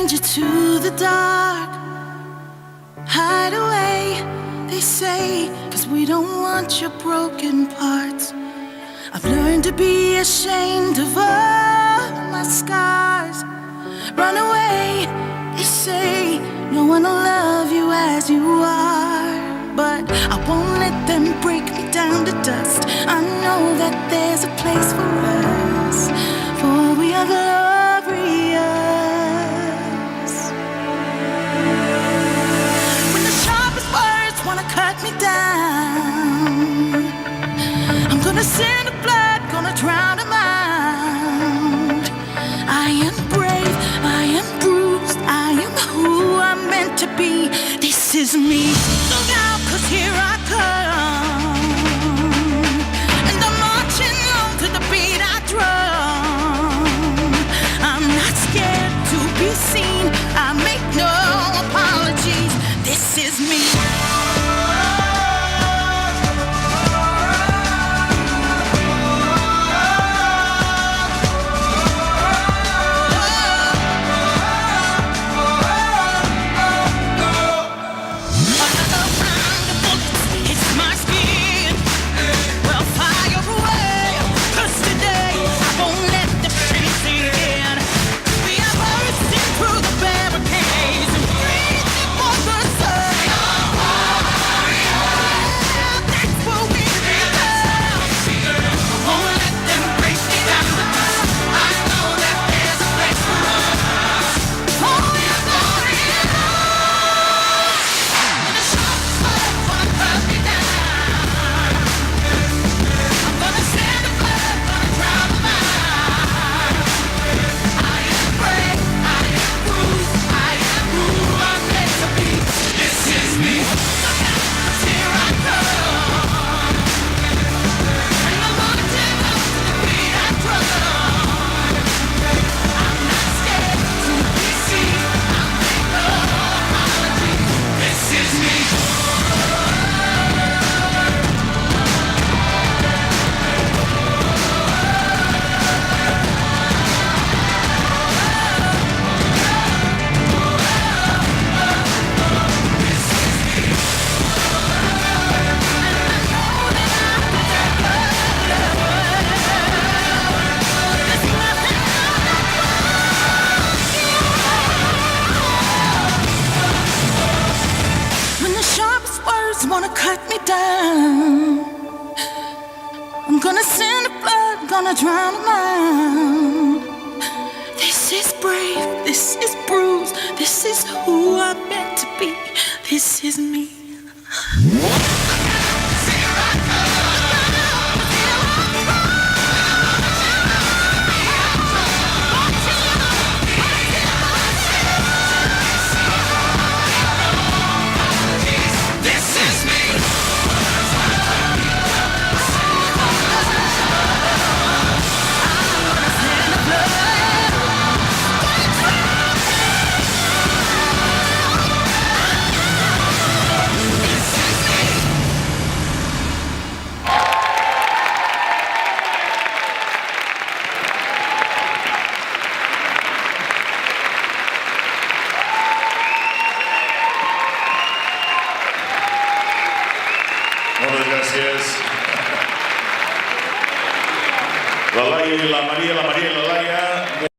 stranger to the dark. Hide away, they say, 'cause we don't want your broken parts. I've learned to be ashamed of all my scars. Run away, they say, no one will love you as you are. But I won't let them break me down to dust. I know that there's a place for us, for we are glorious. When the sharpest words wanna cut me down, I'm gonna send a blood, gonna drown them out. I am brave, I am bruised, I am who I'm meant to be. This is me. Look out, 'cause here I come, and I'm marching on to the beat I drum. I'm not scared to be seen, I make no apologies. This is me. Wanna cut me down, I'm gonna send the blood, gonna drown them out. This is brave, this is bruised, this is who I'm meant to be. This is me. Moltes gràcies. La Laia i la Maria i la Laia.